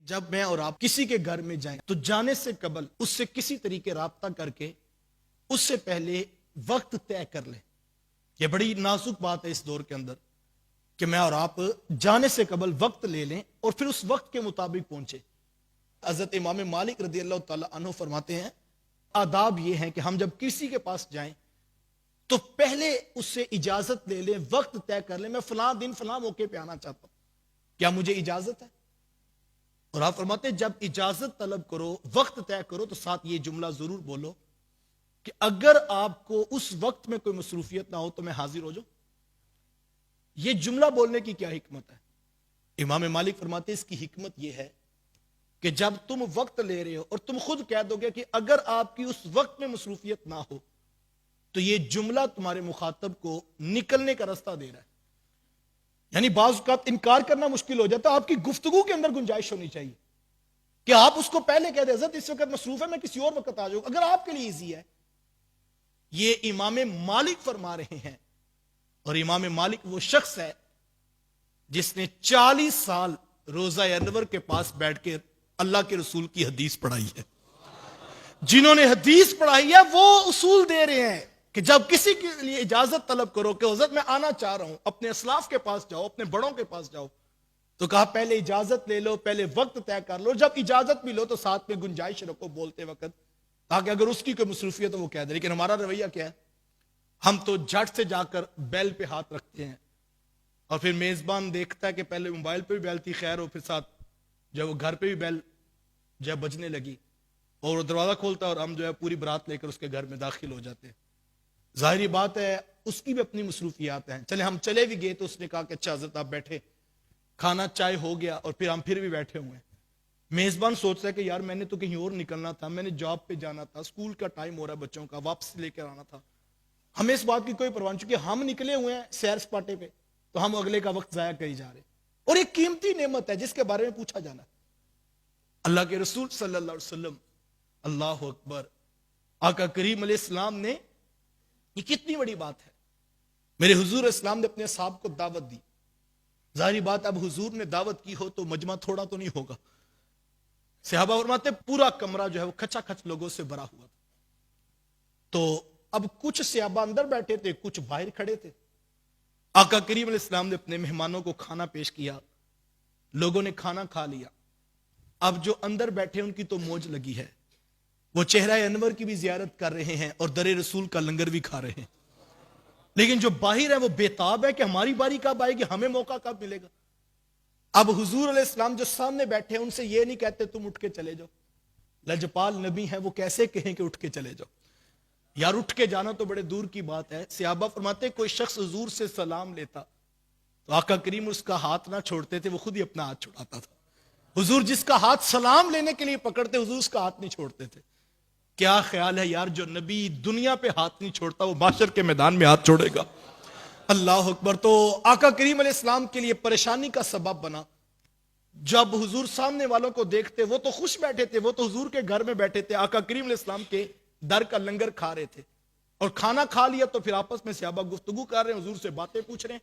جب میں اور آپ کسی کے گھر میں جائیں تو جانے سے قبل اس سے کسی طریقے رابطہ کر کے اس سے پہلے وقت طے کر لیں. یہ بڑی نازک بات ہے اس دور کے اندر کہ میں اور آپ جانے سے قبل وقت لے لیں اور پھر اس وقت کے مطابق پہنچے. حضرت امام مالک رضی اللہ تعالی عنہ فرماتے ہیں آداب یہ ہیں کہ ہم جب کسی کے پاس جائیں تو پہلے اس سے اجازت لے لیں, وقت طے کر لیں, میں فلاں دن فلاں موقع پہ آنا چاہتا ہوں, کیا مجھے اجازت ہے؟ اور آپ فرماتے ہیں جب اجازت طلب کرو, وقت طے کرو تو ساتھ یہ جملہ ضرور بولو کہ اگر آپ کو اس وقت میں کوئی مصروفیت نہ ہو تو میں حاضر ہو جاؤں. یہ جملہ بولنے کی کیا حکمت ہے؟ امام مالک فرماتے ہیں اس کی حکمت یہ ہے کہ جب تم وقت لے رہے ہو اور تم خود کہہ دو گے کہ اگر آپ کی اس وقت میں مصروفیت نہ ہو تو یہ جملہ تمہارے مخاطب کو نکلنے کا راستہ دے رہا ہے. یعنی بعض اوقات انکار کرنا مشکل ہو جاتا ہے, آپ کی گفتگو کے اندر گنجائش ہونی چاہیے کہ آپ اس کو پہلے کہہ دیں حضرت اس وقت مصروف ہے, میں کسی اور وقت آ جاؤں اگر آپ کے لیے ایزی ہے. یہ امام مالک فرما رہے ہیں, اور امام مالک وہ شخص ہے جس نے 40 سال روزہ انور کے پاس بیٹھ کے اللہ کے رسول کی حدیث پڑھائی ہے. جنہوں نے حدیث پڑھائی ہے وہ اصول دے رہے ہیں کہ جب کسی کے لیے اجازت طلب کرو کہ حضرت میں آنا چاہ رہا ہوں, اپنے اسلاف کے پاس جاؤ, اپنے بڑوں کے پاس جاؤ, تو کہا پہلے اجازت لے لو, پہلے وقت طے کر لو, جب اجازت بھی لو تو ساتھ میں گنجائش رکھو بولتے وقت تاکہ اگر اس کی کوئی مصروفیت ہے وہ کہہ دے. لیکن ہمارا رویہ کیا ہے, ہم تو جھٹ سے جا کر بیل پہ ہاتھ رکھتے ہیں اور پھر میزبان دیکھتا ہے کہ پہلے موبائل پہ بھی بیل تھی خیر, اور پھر ساتھ جب وہ گھر پہ بھی بیل جب بجنے لگی اور وہ دروازہ کھولتا ہے اور ہم جو ہے پوری برات لے کر اس کے گھر میں داخل ہو جاتے ہیں. ظاہری بات ہے اس کی بھی اپنی مصروفیات ہیں. چلے ہم چلے بھی گئے تو اس نے کہا کہ اچھا حضرت آپ بیٹھے, کھانا چائے ہو گیا اور پھر ہم پھر بھی بیٹھے ہوئے ہیں. میزبان سوچتا ہے کہ یار میں نے تو کہیں اور نکلنا تھا, میں نے جاب پہ جانا تھا, اسکول کا ٹائم ہو رہا ہے بچوں کا, واپس لے کر آنا تھا. ہمیں اس بات کی کوئی پرواہ نہیں, چونکہ ہم نکلے ہوئے ہیں سیر سپاٹے پہ تو ہم اگلے کا وقت ضائع کری جا رہے ہیں. اور ایک قیمتی نعمت ہے جس کے بارے میں پوچھا جانا ہے. اللہ کے رسول صلی اللہ علیہ وسلم, اللہ اکبر, آقا کریم علیہ السلام نے, یہ کتنی بڑی بات ہے, میرے حضور اسلام نے اپنے صحابہ کو دعوت دی. ظاہری بات اب حضور نے دعوت کی ہو تو مجمع تھوڑا تو نہیں ہوگا. صحابہ فرماتے پورا کمرہ جو ہے وہ کھچا کھچ لوگوں سے بھرا ہوا تھا. تو اب کچھ صحابہ اندر بیٹھے تھے, کچھ باہر کھڑے تھے. آقا کریم علیہ السلام نے اپنے مہمانوں کو کھانا پیش کیا, لوگوں نے کھانا کھا لیا. اب جو اندر بیٹھے ان کی تو موج لگی ہے, وہ چہرہ انور کی بھی زیارت کر رہے ہیں اور در رسول کا لنگر بھی کھا رہے ہیں. لیکن جو باہر ہے وہ بےتاب ہے کہ ہماری باری کب آئے گی, ہمیں موقع کب ملے گا. اب حضور علیہ السلام جو سامنے بیٹھے ہیں ان سے یہ نہیں کہتے تم اٹھ کے چلے جاؤ. لجپال نبی ہیں, وہ کیسے کہیں کہ اٹھ کے چلے جاؤ. یار اٹھ کے جانا تو بڑے دور کی بات ہے. صحابہ فرماتے کوئی شخص حضور سے سلام لیتا تو آقا کریم اس کا ہاتھ نہ چھوڑتے تھے, وہ خود ہی اپنا ہاتھ چھڑاتا تھا. حضور جس کا ہاتھ سلام لینے کے لیے پکڑتے, حضور اس کا ہاتھ نہیں چھوڑتے تھے. کیا خیال ہے یار, جو نبی دنیا پہ ہاتھ نہیں چھوڑتا وہ محشر کے میدان میں ہاتھ چھوڑے گا. اللہ اکبر. تو آقا کریم علیہ السلام کے لیے پریشانی کا سبب بنا. جب حضور سامنے والوں کو دیکھتے, وہ تو خوش بیٹھے تھے, وہ تو حضور کے گھر میں بیٹھے تھے, آقا کریم علیہ السلام کے در کا لنگر کھا رہے تھے, اور کھانا کھا لیا تو پھر آپس میں صحابہ گفتگو کر رہے ہیں, حضور سے باتیں پوچھ رہے ہیں.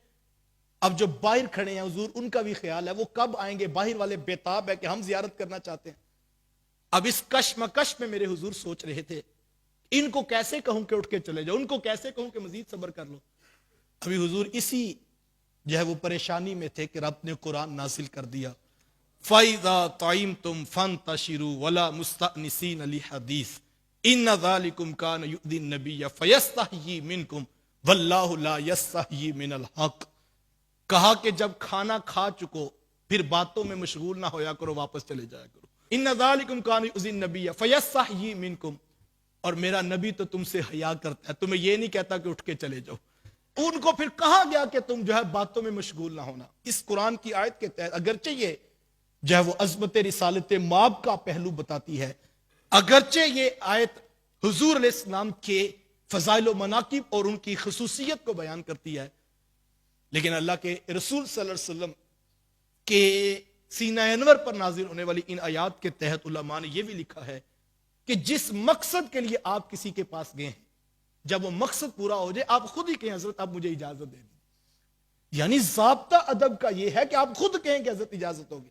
اب جو باہر کھڑے ہیں حضور, ان کا بھی خیال ہے وہ کب آئیں گے. باہر والے بےتاب ہے کہ ہم زیارت کرنا چاہتے ہیں. اب اس کشمکش میں میرے حضور سوچ رہے تھے ان کو کیسے کہوں کہ اٹھ کے چلے جاؤ, ان کو کیسے کہوں کہ مزید صبر کر لو. ابھی حضور اسی جو ہے وہ پریشانی میں تھے کہ رب نے قرآن نازل کر دیا, فَإِذَا طَعِمْتُمْ فَانْتَشِرُوا وَلَا مُسْتَأْنِسِينَ لِحَدِيثٍ إِنَّ ذَلِكُمْ كَانَ يُؤْذِي النَّبِيَّ فَيَسْتَحْيِي مِنْكُمْ وَاللَّهُ لَا يَسْتَحْيِي مِنَ الْحَقِّ. کہا کہ جب کھانا کھا چکو پھر باتوں میں مشغول نہ ہویا کرو, واپس چلے جایا کرو. إِنَّ ذَلِكُمْ كَانَ يُؤْذِي النَّبِيَّ فَيَسْتَحْيِي مِنْكُمْ, اور میرا نبی تو تم سے حیا کرتا ہے, تمہیں یہ نہیں کہتا کہ اٹھ کے چلے جاؤ. ان کو پھر کہا گیا کہ تم جو ہے باتوں میں مشغول نہ ہونا. اس قرآن کی آیت کے تحت اگرچہ یہ جو ہے وہ عظمت رسالت ماب کا پہلو بتاتی ہے, اگرچہ یہ آیت حضور علیہ السلام کے فضائل و مناقب اور ان کی خصوصیت کو بیان کرتی ہے, لیکن اللہ کے رسول صلی اللہ علیہ وسلم کے سینہ انور پر نازل ہونے والی ان آیات کے تحت علماء نے یہ بھی لکھا ہے کہ جس مقصد کے لیے آپ کسی کے پاس گئے ہیں, جب وہ مقصد پورا ہو جائے آپ خود ہی کہیں حضرت آپ مجھے اجازت دے دیں. یعنی ضابطہ ادب کا یہ ہے کہ آپ خود کہیں کہ حضرت اجازت ہوگی.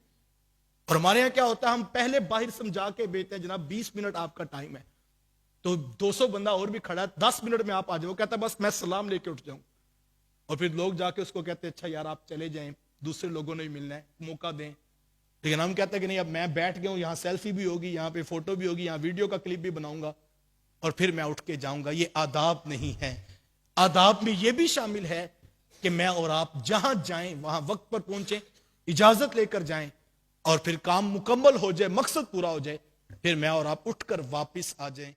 اور ہمارے یہاں کیا ہوتا ہے، ہم پہلے باہر سمجھا کے بیچتے ہیں جناب 20 منٹ آپ کا ٹائم ہے، تو 200 بندہ اور بھی کھڑا ہے، 10 منٹ میں آپ آ جاؤ، کہتا ہے بس میں سلام لے کے اٹھ جاؤں، اور پھر لوگ جا کے اس کو کہتے ہیں اچھا یار آپ چلے جائیں، دوسرے لوگوں نے بھی ملنا ہے، موقع دیں. لیکن ہم کہتے ہیں کہ نہیں، اب میں بیٹھ گیا ہوں، یہاں سیلفی بھی ہوگی، یہاں پہ فوٹو بھی ہوگی، یہاں ویڈیو کا کلپ بھی بناؤں گا اور پھر میں اٹھ کے جاؤں گا. یہ آداب نہیں ہے. آداب میں یہ بھی شامل ہے کہ میں اور آپ جہاں جائیں وہاں وقت پر پہنچیں، اجازت لے کر جائیں، اور پھر کام مکمل ہو جائے، مقصد پورا ہو جائے، پھر میں اور آپ اٹھ کر واپس آ جائیں.